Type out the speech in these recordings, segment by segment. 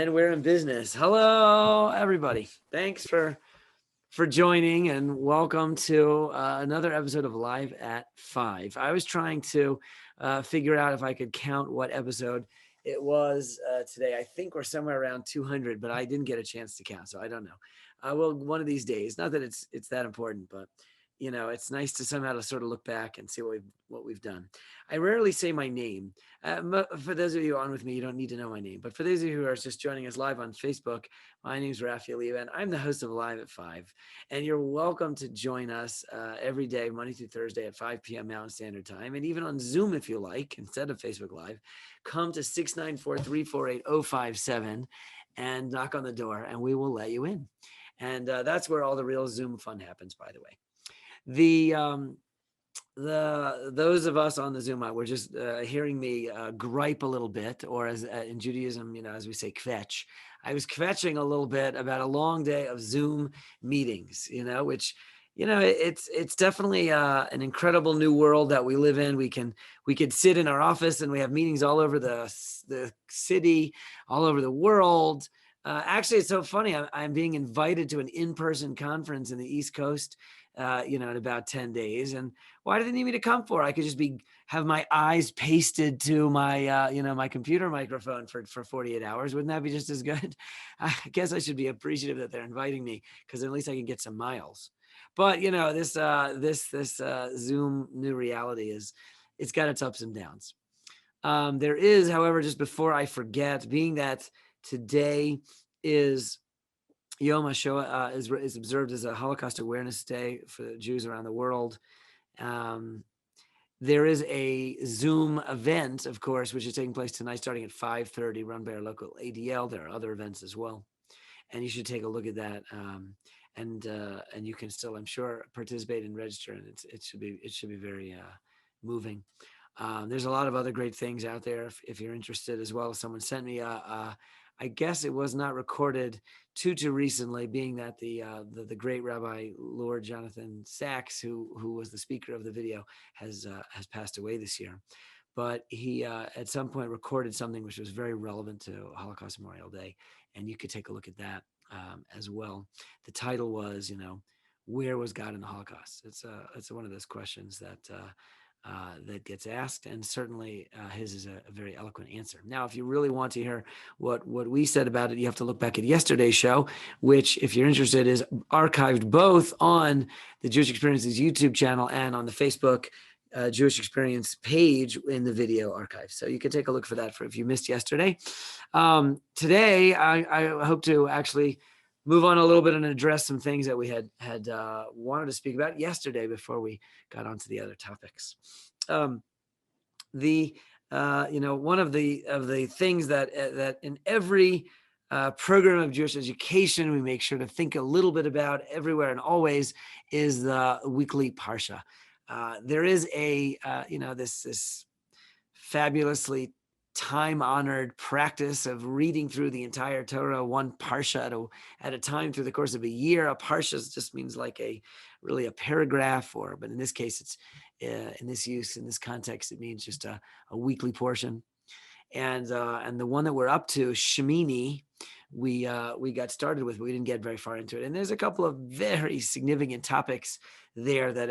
And we're in business. Hello, everybody. Thanks for joining and welcome to another episode of Live at 5. I was trying to figure out if I could count what episode it was today. I think we're somewhere around 200, but I didn't get a chance to count, so I don't know. I will one of these days. Not that it's that important, but you know, it's nice to somehow to sort of look back and see what we've done. I rarely say my name. For those of you on with me, you don't need to know my name. But for those of you who are just joining us live on Facebook, my name is Raphael Leban. I'm the host of Live at 5, and you're welcome to join us every day, Monday through Thursday at 5 p.m. Mountain Standard Time, and even on Zoom if you like, instead of Facebook Live. Come to 694-348-057 and knock on the door, and we will let you in. And that's where all the real Zoom fun happens, by the way. Those of us on the Zoom, we're just hearing me gripe a little bit, or as in Judaism, you know, as we say, kvetch. I was kvetching a little bit about a long day of Zoom meetings, you know, which, you know, it's definitely an incredible new world that we live in. We could sit in our office and we have meetings all over the city, all over the world. Actually, it's so funny. I'm being invited to an in-person conference in the East Coast, in about 10 days. And why do they need me to come for? I could just have my eyes pasted to my, my computer microphone for 48 hours. Wouldn't that be just as good? I guess I should be appreciative that they're inviting me, because at least I can get some miles. But, you know, this Zoom new reality it's got its ups and downs. There is, however, just before I forget, being that today is Yom HaShoah, is observed as a Holocaust Awareness Day for Jews around the world. There is a Zoom event, of course, which is taking place tonight starting at 5:30, run by our local ADL. There are other events as well, and you should take a look at that. And you can still, I'm sure, participate and register, and it should be very moving. There's a lot of other great things out there if you're interested as well. Someone sent me I guess it was not recorded too recently, being that the great Rabbi Lord Jonathan Sachs, who was the speaker of the video, has passed away this year. But he at some point recorded something which was very relevant to Holocaust Memorial Day, and you could take a look at that as well. The title was, where was God in the Holocaust? It's one of those questions that gets asked, and certainly his is a very eloquent answer. Now, if you really want to hear what we said about it, you have to look back at yesterday's show, which, if you're interested, is archived both on the Jewish Experiences YouTube channel and on the Facebook Jewish Experience page in the video archive. So you can take a look for that if you missed yesterday. Today, I hope to actually move on a little bit and address some things that we had wanted to speak about yesterday before we got onto the other topics. One of the things that in every program of Jewish education we make sure to think a little bit about everywhere and always is the weekly parsha. There is this fabulously time-honored practice of reading through the entire Torah, one parsha at a time through the course of a year. A parsha just means like a paragraph, but in this case, it's in this context, it means just a weekly portion. And the one that we're up to, Shemini, we got started with, but we didn't get very far into it. And there's a couple of very significant topics there that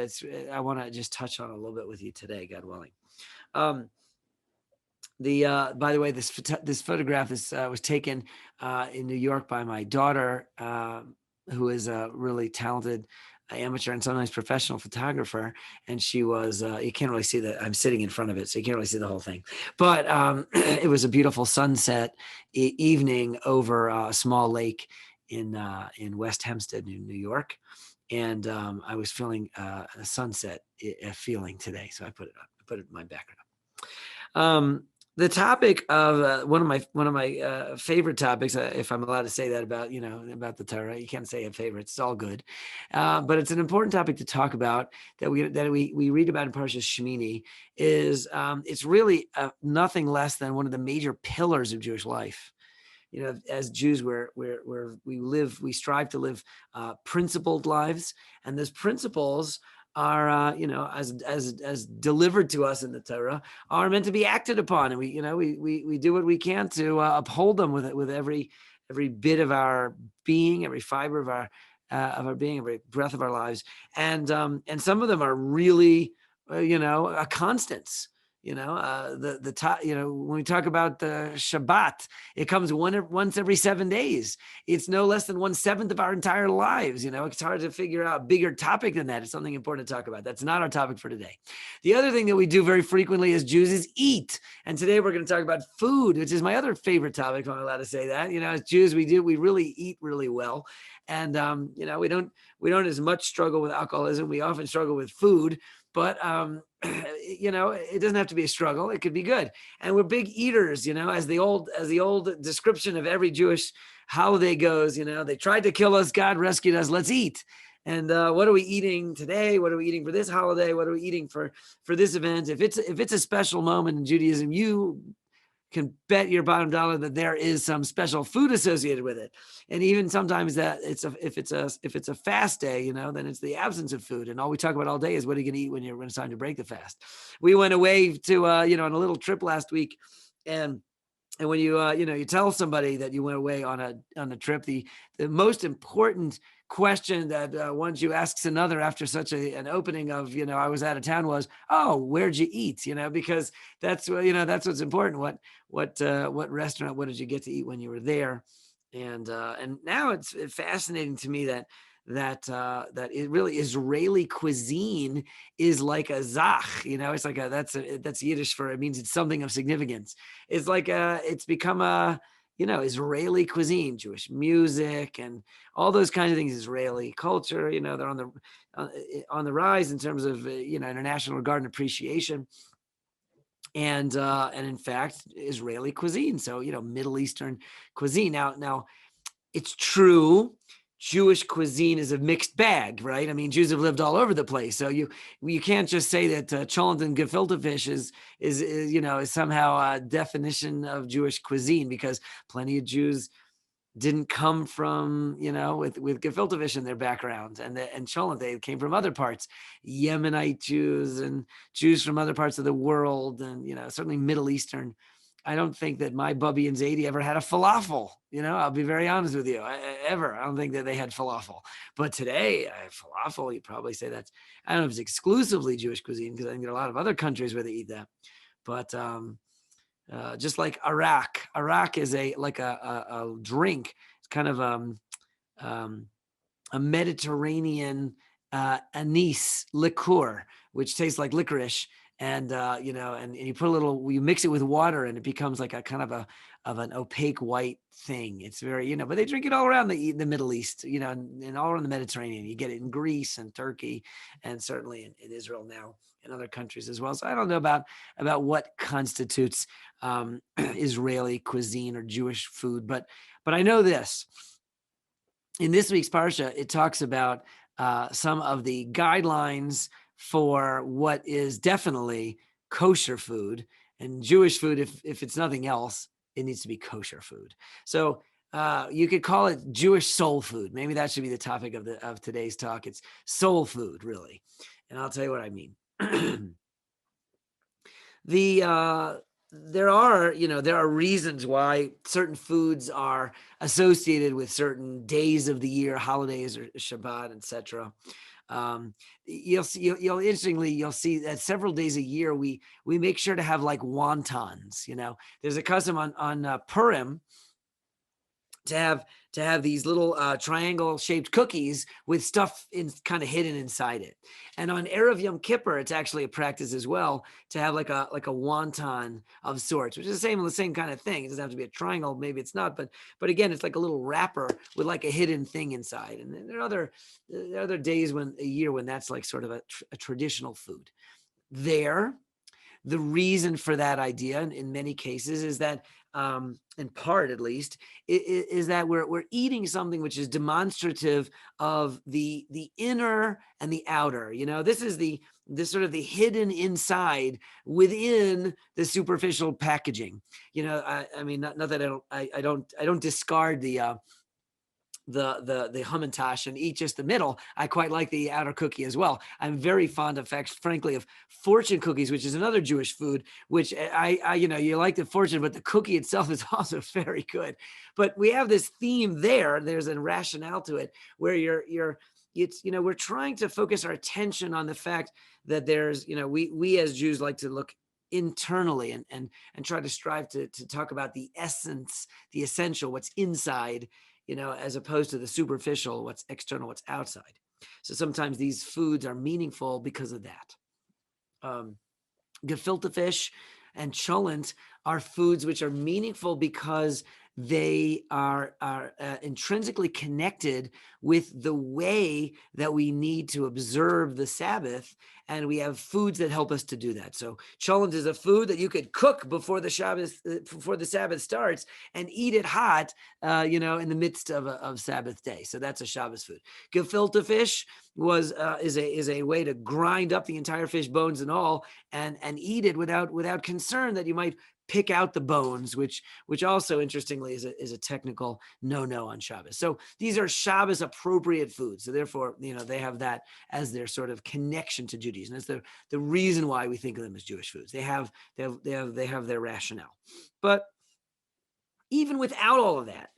I want to just touch on a little bit with you today, God willing. By the way, this photograph was taken in New York by my daughter, who is a really talented amateur and sometimes professional photographer. And she was, you can't really see that I'm sitting in front of it, so you can't really see the whole thing. But it was a beautiful sunset evening over a small lake in West Hempstead, New York. And I was feeling a sunset feeling today, so I put it in my background. The topic of one of my favorite topics, if I'm allowed to say that about the Torah, you can't say a favorite; it's all good, but it's an important topic to talk about that we read about in Parshas Shemini. It's really nothing less than one of the major pillars of Jewish life. As Jews, we strive to live principled lives, and those principles are as delivered to us in the Torah, are meant to be acted upon, and we do what we can to uphold them with every bit of our being, every fiber of our being, every breath of our lives, and some of them are really a constants. The top, when we talk about the Shabbat, it comes once every 7 days. It's no less than 1/7 of our entire lives. It's hard to figure out a bigger topic than that. It's something important to talk about. That's not our topic for today. The other thing that we do very frequently as Jews is eat. And today we're going to talk about food, which is my other favorite topic, if I'm allowed to say that. As Jews, we really eat really well. And we don't as much struggle with alcoholism. We often struggle with food, but it doesn't have to be a struggle. It could be good. And we're big eaters, as the old description of every Jewish holiday goes. They tried to kill us, God rescued us. Let's eat. And what are we eating today? What are we eating for this holiday? What are we eating for this event? If it's a special moment in Judaism, you can bet your bottom dollar that there is some special food associated with it. And even sometimes that if it's a fast day, then it's the absence of food. And all we talk about all day is what are you going to eat when it's time to break the fast. We went away to, on a little trip last week, and when you tell somebody that you went away on a trip, the most important question that one Jew asks another after such an opening of, I was out of town was, oh, where'd you eat? Because that's what's important. What restaurant, what did you get to eat when you were there? And now it's fascinating to me that it really Israeli cuisine is like a zach, it's like that's Yiddish for, it means it's something of significance. It's like it's become a, Israeli cuisine, Jewish music, and all those kinds of things. Israeli culture, they're on the rise in terms of international regard and appreciation. And in fact, Israeli cuisine. So, Middle Eastern cuisine. Now it's true. Jewish cuisine is a mixed bag, right? I mean, Jews have lived all over the place. So you can't just say that cholent and gefilte fish is somehow a definition of Jewish cuisine, because plenty of Jews didn't come from, with gefilte fish in their background, and cholent, they came from other parts, Yemenite Jews and Jews from other parts of the world, and, certainly Middle Eastern. I don't think that my Bubby and Zadie ever had a falafel. I'll be very honest with you. I don't think that they had falafel. But today, falafel, you probably say that's, I don't know if it's exclusively Jewish cuisine, because I think there are a lot of other countries where they eat that. But just like Arak is a drink. It's kind of a Mediterranean anise liqueur, which tastes like licorice. And and you put you mix it with water, and it becomes like a kind of an opaque white thing. It's very, but they drink it all around the Middle East, and all around the Mediterranean. You get it in Greece and Turkey, and certainly in Israel now, and other countries as well. So I don't know about what constitutes Israeli cuisine or Jewish food, but I know this. In this week's Parsha, it talks about some of the guidelines for what is definitely kosher food, and Jewish food. If it's nothing else, it needs to be kosher food. So you could call it Jewish soul food. Maybe that should be the topic of today's talk. It's soul food, really. And I'll tell you what I mean. There are reasons why certain foods are associated with certain days of the year, holidays or Shabbat, etc. You'll see that several days a year we make sure to have like wontons. There's a custom on Purim to have these little triangle shaped cookies with stuff kind of hidden inside it. And on Erev Yom Kippur, it's actually a practice as well to have like a wonton of sorts, which is the same kind of thing. It doesn't have to be a triangle, maybe it's not, but again, it's like a little wrapper with like a hidden thing inside. And there are other days a year when that's like sort of a traditional food. The reason for that idea, in many cases, is that, in part at least, is that we're eating something which is demonstrative of the inner and the outer. This is this sort of the hidden inside within the superficial packaging. I mean, not that I don't discard the the Hamantash and eat just the middle. I quite like the outer cookie as well. I'm very fond of, frankly, of fortune cookies, which is another Jewish food, which you like the fortune, but the cookie itself is also very good. But we have this theme there. There's a rationale to it where we're trying to focus our attention on the fact that there's, we as Jews like to look internally and try to strive to talk about the essence, the essential, what's inside, as opposed to the superficial, what's external, what's outside. So sometimes these foods are meaningful because of that. Gefilte fish and cholent are foods which are meaningful because they are intrinsically connected with the way that we need to observe the Sabbath, and we have foods that help us to do that. So cholent is a food that you could cook before the Sabbath starts and eat it hot, in the midst of Sabbath day. So that's a Shabbos food. Gefilte fish is a way to grind up the entire fish, bones and all, and eat it without concern that you might pick out the bones, which also interestingly is a technical no on Shabbos. So these are Shabbos appropriate foods. So therefore, they have that as their sort of connection to Judaism. That's the reason why we think of them as Jewish foods. They have their rationale. But even without all of that,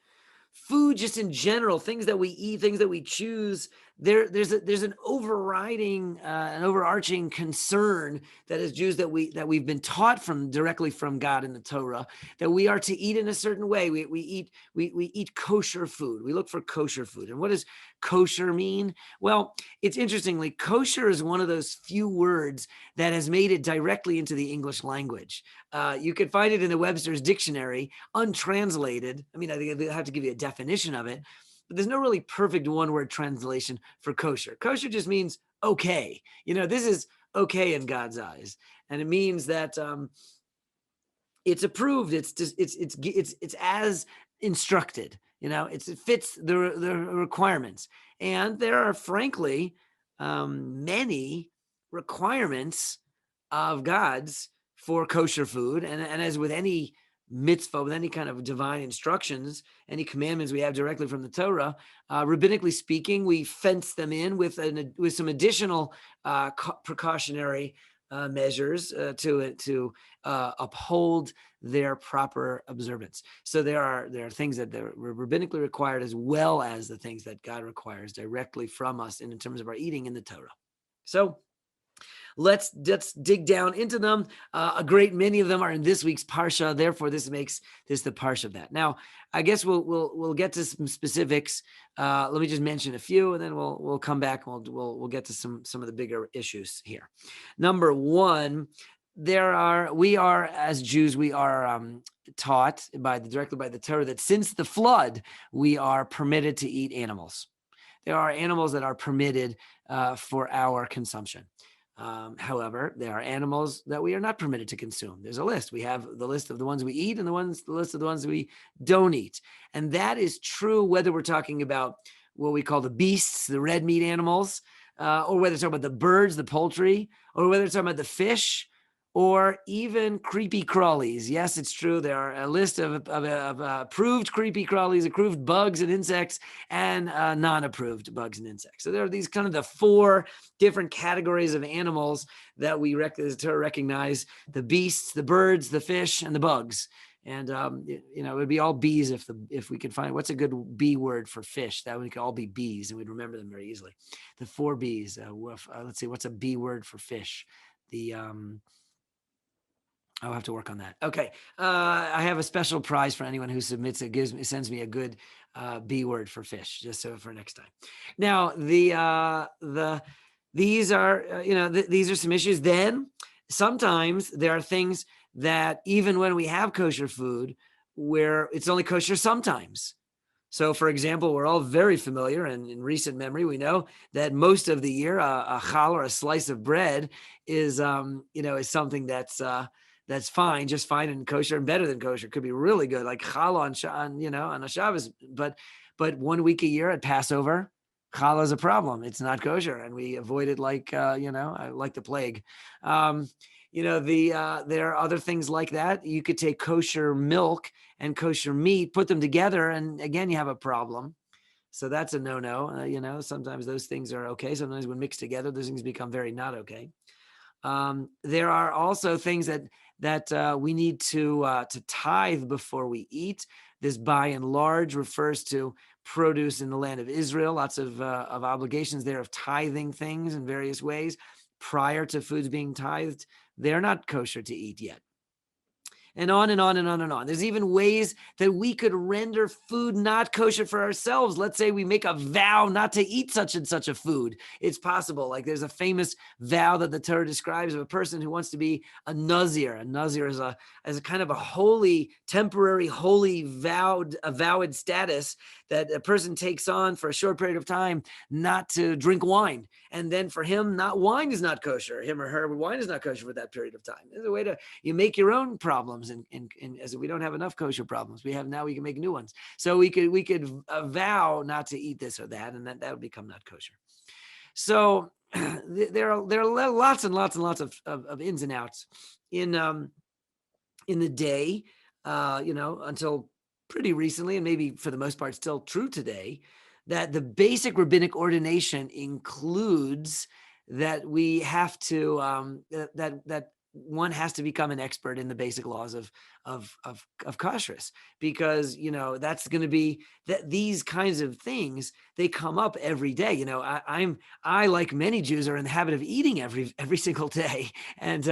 food just in general, things that we eat, things that we choose, there's an overriding, an overarching concern that as Jews that we've been taught directly from God in the Torah, that we are to eat in a certain way. We eat kosher food. We look for kosher food. And what does kosher mean? Well, it's interestingly, kosher is one of those few words that has made it directly into the English language. You could find it in the Webster's dictionary, untranslated. I mean, I think I have to give you a definition of it, but there's no really perfect one-word translation for kosher. Kosher just means okay. This is okay in God's eyes, and it means that it's approved. It's as instructed. It fits the requirements, and there are frankly many requirements of God's for kosher food, and as with any mitzvah, with any kind of divine instructions, any commandments we have directly from the Torah, rabbinically speaking, we fence them in with some additional precautionary measures to uphold their proper observance. So there are things that are rabbinically required as well as the things that God requires directly from us in terms of our eating in the Torah. So let's dig down into them. A great many of them are in this week's Parsha. Therefore, this makes this the Parsha of that. Now, I guess we'll get to some specifics. Let me just mention a few, and then we'll come back. We'll get to some of the bigger issues here. Number one, we are as Jews, we are taught directly by the Torah that since the flood, we are permitted to eat animals. There are animals that are permitted for our consumption. However, there are animals that we are not permitted to consume. There's a list. We have the list of the ones we eat and the list of the ones we don't eat. And that is true whether we're talking about what we call the beasts, the red meat animals, or whether it's talking about the birds, the poultry, or whether it's talking about the fish, or even creepy crawlies. Yes, it's true. There are a list of approved creepy crawlies, approved bugs and insects, and non-approved bugs and insects. So there are these kind of the four different categories of animals that we recognize: the beasts, the birds, the fish, and the bugs. And it would be all bees if we could find what's a good bee word for fish. That would all be bees, and we'd remember them very easily. The four bees. Let's see, what's a bee word for fish? I'll have to work on that. Okay. I have a special prize for anyone who sends me a good B word for fish, just so for next time. Now, these are these are some issues. Then sometimes there are things that even when we have kosher food, where it's only kosher sometimes. So, for example, we're all very familiar, and in recent memory, we know that most of the year, a chal or a slice of bread is something that's fine, just fine and kosher and better than kosher. Could be really good, like challah on a Shabbos. But 1 week a year at Passover, challah is a problem. It's not kosher, and we avoid it like the plague. There are other things like that. You could take kosher milk and kosher meat, put them together, and again, you have a problem. So that's a no-no. Sometimes those things are okay. Sometimes when mixed together, those things become very not okay. There are also things that we need to tithe before we eat. This by and large refers to produce in the land of Israel. Lots of obligations there of tithing things in various ways prior to foods being tithed. They're not kosher to eat yet. And on and on and on and on. There's even ways that we could render food not kosher for ourselves. Let's say we make a vow not to eat such and such a food. It's possible. Like there's a famous vow that the Torah describes of a person who wants to be a nazir. A nazir is a kind of a holy, temporary holy vowed status that a person takes on for a short period of time not to drink wine. And then for him, wine is not kosher. Him or her, wine is not kosher for that period of time. There's a way to, you make your own problems, and as we don't have enough kosher problems, we can make new ones. So we could vow not to eat this or that, and that would become not kosher. So there are lots and lots and lots of ins and outs in the day, until pretty recently, and maybe for the most part still true today, that the basic rabbinic ordination includes that we have to that one has to become an expert in the basic laws of kashrus, because that's going to be that these kinds of things, they come up every day. I like many Jews are in the habit of eating every single day, and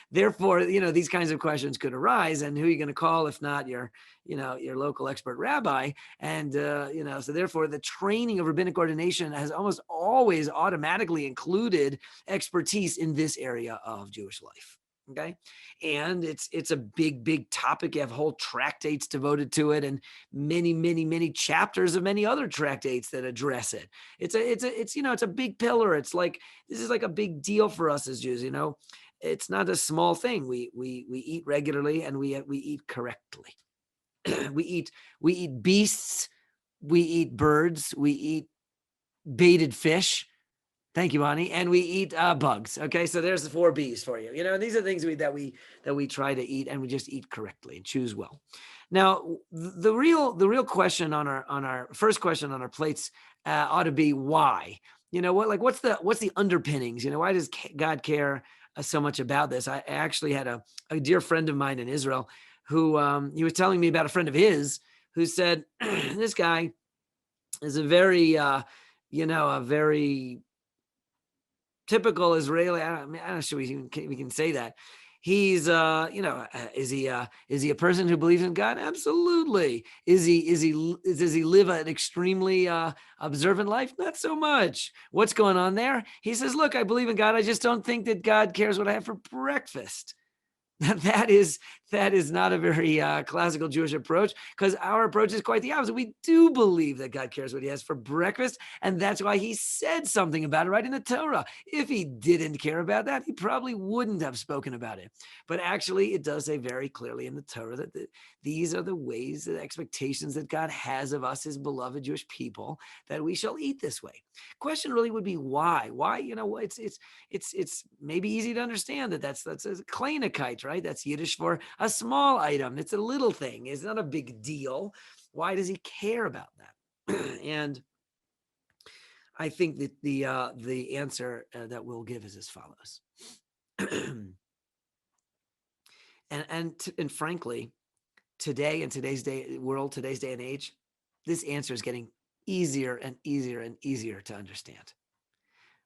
therefore these kinds of questions could arise. And who are you going to call if not your local expert rabbi? And so therefore the training of rabbinic ordination has almost always automatically included expertise in this area of Jewish life. Okay. And it's a big topic. You have whole tractates devoted to it, and many chapters of many other tractates that address it. It's a big pillar. It's like, this is like a big deal for us as Jews. It's not a small thing. We eat regularly, and we eat correctly. we eat beasts, we eat birds, we eat baited fish. Thank you, Bonnie. And we eat bugs. Okay, so there's the 4 B's for you. These are things that we try to eat, and we just eat correctly and choose well. Now, the real question on our first question on our plates ought to be why. What's the underpinnings? Why does God care so much about this? I actually had a dear friend of mine in Israel who he was telling me about a friend of his who said this guy is a very typical Israeli. I'm not sure we can say that. He's, is he a person who believes in God? Absolutely. Does he live an extremely observant life? Not so much. What's going on there? He says, look, I believe in God. I just don't think that God cares what I have for breakfast. That is not a very classical Jewish approach, because our approach is quite the opposite. We do believe that God cares what he has for breakfast, and that's why he said something about it right in the Torah. If he didn't care about that, he probably wouldn't have spoken about it. But actually, it does say very clearly in the Torah that these are the ways, the expectations that God has of us, his beloved Jewish people, that we shall eat this way. Question really would be why? Why? It's maybe easy to understand that's a kleinigkeit, right? That's Yiddish for a small item. It's a little thing. It's not a big deal. Why does he care about that? And I think that the answer that we'll give is as follows. and frankly, today, in today's day and age, this answer is getting easier and easier and easier to understand.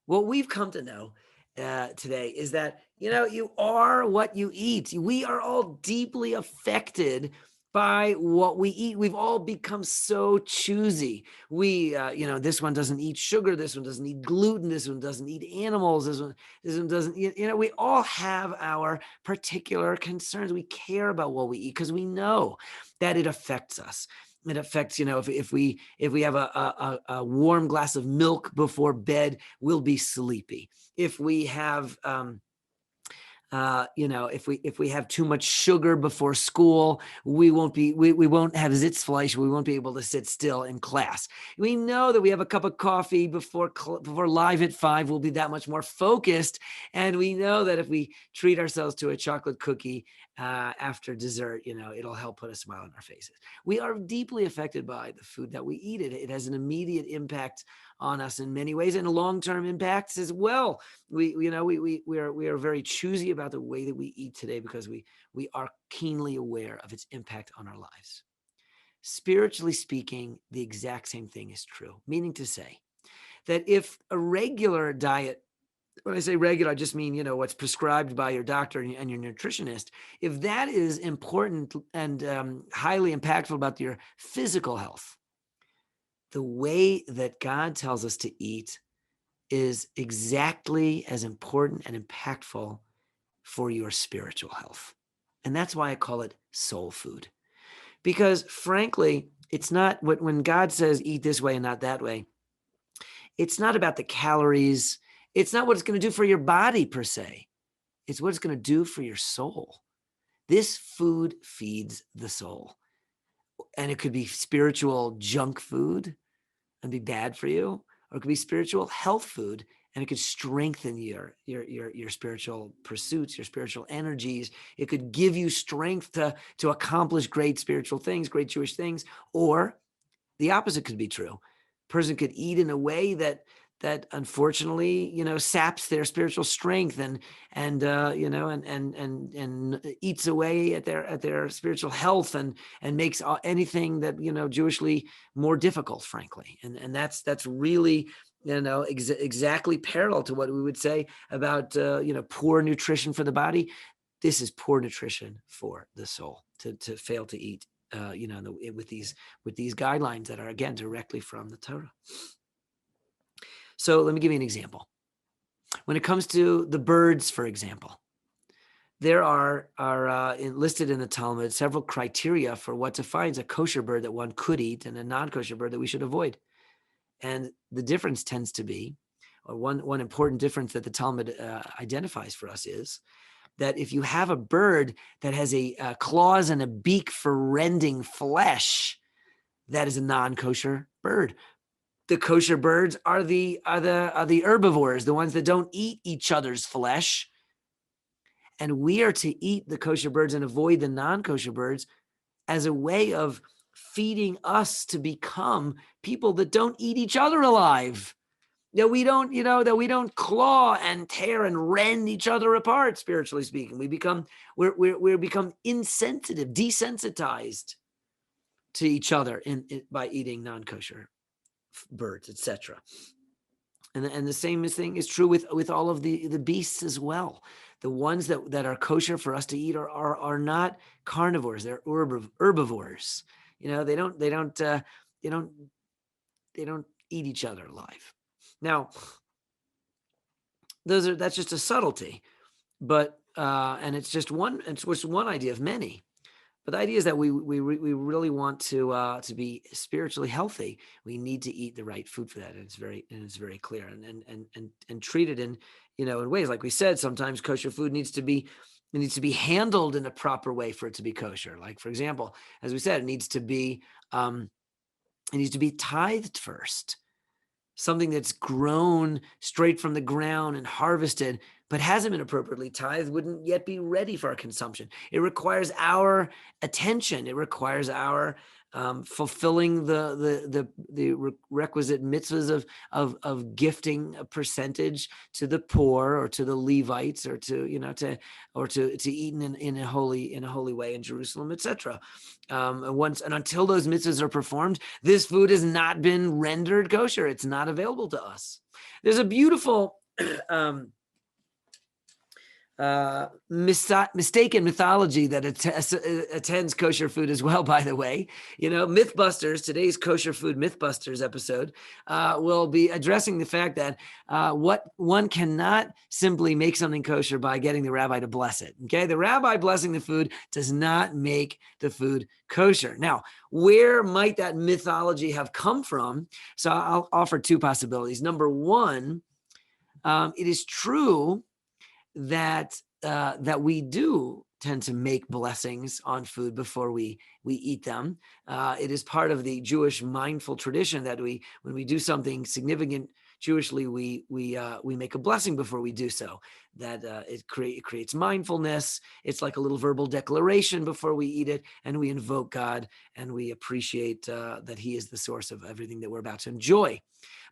What we've come to know today is that, you are what you eat. We are all deeply affected by what we eat. We've all become so choosy. We, this one doesn't eat sugar. This one doesn't eat gluten. This one doesn't eat animals. This one doesn't, we all have our particular concerns. We care about what we eat because we know that it affects us. It affects, if we have a warm glass of milk before bed, we'll be sleepy. If we have If we have too much sugar before school, we won't have Sitzfleisch. We won't be able to sit still in class. We know that we have a cup of coffee before live at 5, we'll be that much more focused. And we know that if we treat ourselves to a chocolate cookie after dessert, it'll help put a smile on our faces. We are deeply affected by the food that we eat. It has an immediate impact on us in many ways, and long-term impacts as well. We are very choosy about the way that we eat today because we are keenly aware of its impact on our lives. Spiritually speaking, the exact same thing is true, meaning to say that if a regular diet, when I say regular, I just mean, what's prescribed by your doctor and your nutritionist, if that is important and highly impactful about your physical health, the way that God tells us to eat is exactly as important and impactful for your spiritual health. And that's why I call it soul food. Because frankly, it's not when God says eat this way and not that way, it's not about the calories. It's not what it's going to do for your body per se. It's what it's going to do for your soul. This food feeds the soul. And it could be spiritual junk food and be bad for you, or it could be spiritual health food and it could strengthen your spiritual pursuits, your spiritual energies. It could give you strength to accomplish great spiritual things, great Jewish things, or the opposite could be true. A person could eat in a way that unfortunately, saps their spiritual strength and eats away at their spiritual health and makes anything that, Jewishly more difficult, frankly. And that's really, exactly parallel to what we would say about, poor nutrition for the body. This is poor nutrition for the soul to fail to eat, with these guidelines that are, again, directly from the Torah. So let me give you an example. When it comes to the birds, for example, there are listed in the Talmud several criteria for what defines a kosher bird that one could eat and a non-kosher bird that we should avoid. And the difference tends to be, or one important difference that the Talmud identifies for us is that if you have a bird that has a claws and a beak for rending flesh, that is a non-kosher bird. The kosher birds are the herbivores, the ones that don't eat each other's flesh. And we are to eat the kosher birds and avoid the non-kosher birds as a way of feeding us to become people that don't eat each other alive. That we don't claw and tear and rend each other apart, spiritually speaking. We become insensitive, desensitized to each other by eating non-kosher birds, etc. And the same thing is true with all of the beasts as well. The ones that are kosher for us to eat are not carnivores; they're herbivores. They don't eat each other alive. Now, that's just a subtlety, but and it's just one idea of many. But the idea is that we really want to be spiritually healthy. We need to eat the right food for that, and it's very clear, and treat it in in ways like we said. Sometimes kosher food needs to be handled in a proper way for it to be kosher. Like, for example, as we said, it needs to be tithed first. Something that's grown straight from the ground and harvested, but hasn't been appropriately tithed, wouldn't yet be ready for our consumption. It requires our attention. It requires our fulfilling the requisite mitzvahs of gifting a percentage to the poor or to the Levites or to eat in a holy way in Jerusalem, etc. And until those mitzvahs are performed, this food has not been rendered kosher. It's not available to us. There's a beautiful mistaken mythology that attends kosher food as well, by the way. Mythbusters, today's kosher food Mythbusters episode will be addressing the fact that what one cannot simply make something kosher by getting the rabbi to bless it. Okay, the rabbi blessing the food does not make the food kosher. Now, where might that mythology have come from? So I'll offer two possibilities. Number one, it is true that that we do tend to make blessings on food before we eat them. It is part of the Jewish mindful tradition that when we do something significant Jewishly, we make a blessing before we do so. That it creates mindfulness. It's like a little verbal declaration before we eat it, and we invoke God and we appreciate that He is the source of everything that we're about to enjoy.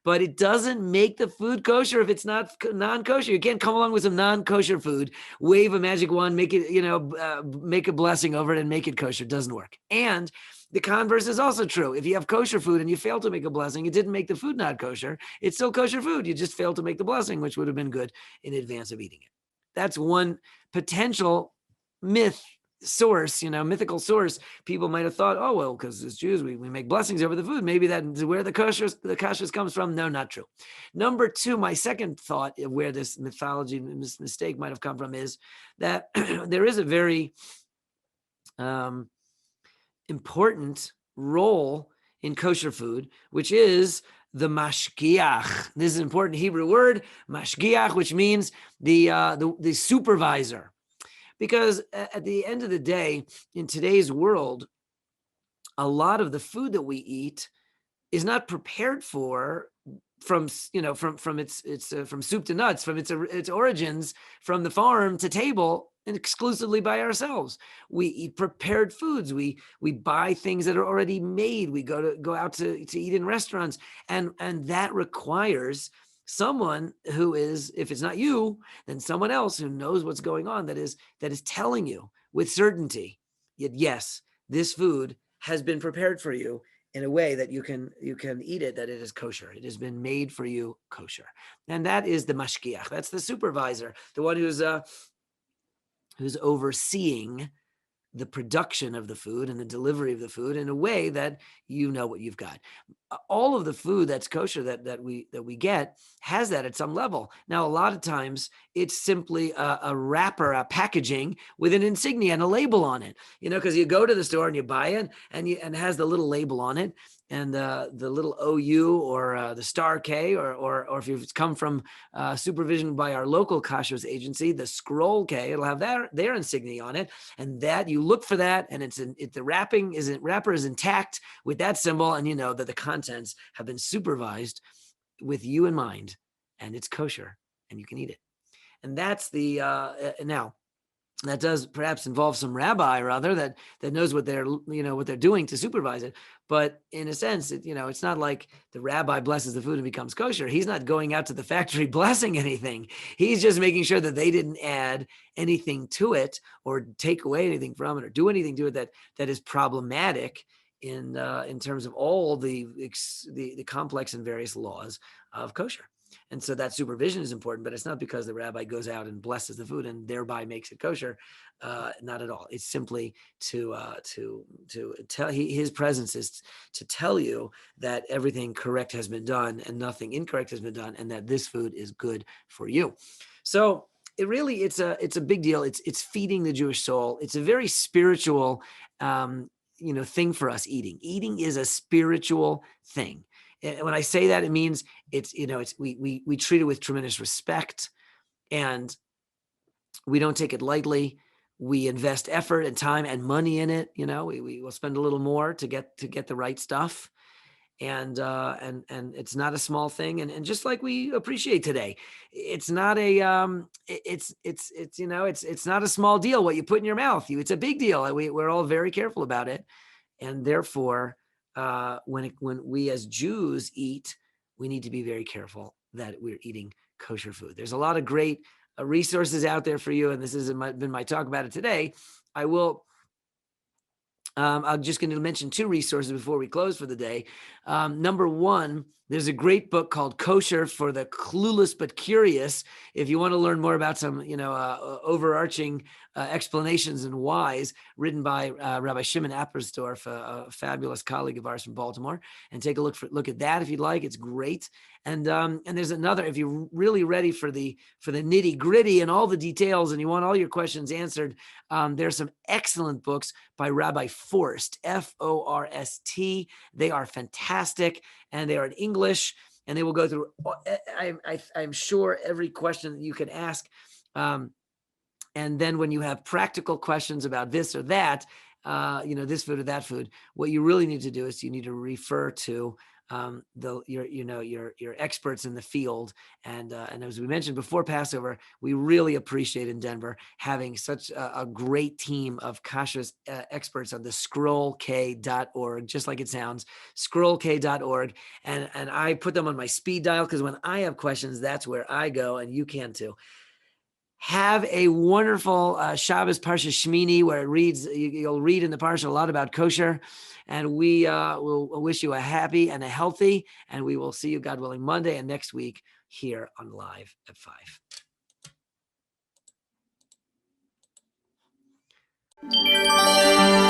But it doesn't make the food kosher if it's not non-kosher. You can't come along with some non-kosher food, wave a magic wand, make it, make a blessing over it and make it kosher. It doesn't work. And the converse is also true. If you have kosher food and you fail to make a blessing, it didn't make the food not kosher. It's still kosher food. You just failed to make the blessing, which would have been good in advance of eating it. That's one potential myth source, mythical source. People might have thought, oh, well, because as Jews, we make blessings over the food. Maybe that's where the kashrus comes from. No, not true. Number two, my second thought of where this mythology, this mistake might have come from is that there is a very important role in kosher food, which is the mashgiach. This is an important Hebrew word, mashgiach, which means the supervisor. Because at the end of the day, in today's world, a lot of the food that we eat is not prepared from its from soup to nuts, from its origins, from the farm to table, and exclusively by ourselves. We eat prepared foods. We buy things that are already made. We go out to eat in restaurants, and that requires someone who is, if it's not you, then someone else who knows what's going on, that is telling you with certainty, yet yes, this food has been prepared for you in a way that you can eat it, that it is kosher. It has been made for you kosher. And that is the mashgiach. That's the supervisor, the one who's overseeing the production of the food and the delivery of the food in a way that you know what you've got. All of the food that's kosher that we get has that at some level. Now, a lot of times it's simply a wrapper, a packaging with an insignia and a label on it. Because you go to the store and you buy it, and it has the little label on it, and the little OU or the star K, or if it's come from supervision by our local kashrus agency, the scroll K, it'll have their insignia on it, and that you look for that, and the wrapper is intact with that symbol, and you know that the contents have been supervised with you in mind, and it's kosher, and you can eat it. And that's the now. That does perhaps involve some rabbi or other that knows what they're doing to supervise it. But in a sense, it's not like the rabbi blesses the food and becomes kosher. He's not going out to the factory blessing anything. He's just making sure that they didn't add anything to it or take away anything from it or do anything to it that is problematic in terms of all the complex and various laws of kosher. And so that supervision is important, but it's not because the rabbi goes out and blesses the food and thereby makes it kosher. Not at all. It's simply to tell his presence is to tell you that everything correct has been done and nothing incorrect has been done, and that this food is good for you. So it's a big deal. It's feeding the Jewish soul. It's a very spiritual thing for us. Eating is a spiritual thing. When I say that, it means we treat it with tremendous respect, and we don't take it lightly. We invest effort and time and money in it. We will spend a little more to get the right stuff, and it's not a small thing. And just like we appreciate today, it's not it's not a small deal what you put in your mouth. It's a big deal. We're all very careful about it, and therefore, when we as Jews eat, we need to be very careful that we're eating kosher food. There's a lot of great resources out there for you, and this has been my talk about it today. I'm just going to mention two resources before we close for the day. Number one, there's a great book called Kosher for the Clueless but Curious. If you want to learn more about some, overarching explanations and whys, written by Rabbi Shimon Appersdorf, a fabulous colleague of ours from Baltimore, and take a look at that if you'd like. It's great. And there's another, if you're really ready for the nitty gritty and all the details, and you want all your questions answered, there's some excellent books by Rabbi Forst, Forst. They are fantastic, and they are in English, and they will go through, I'm sure, every question that you can ask. And then when you have practical questions about this or that, this food or that food, what you really need to do is you need to refer to your experts in the field. And as we mentioned before Passover, we really appreciate in Denver having such a great team of kashrus experts on the scrollk.org, just like it sounds, scrollk.org. And I put them on my speed dial because when I have questions, that's where I go, and you can too. Have a wonderful Shabbos Parsha Shmini, where it reads, you'll read in the Parsha a lot about kosher. And we will wish you a happy and a healthy, and we will see you, God willing, Monday and next week here on Live at 5.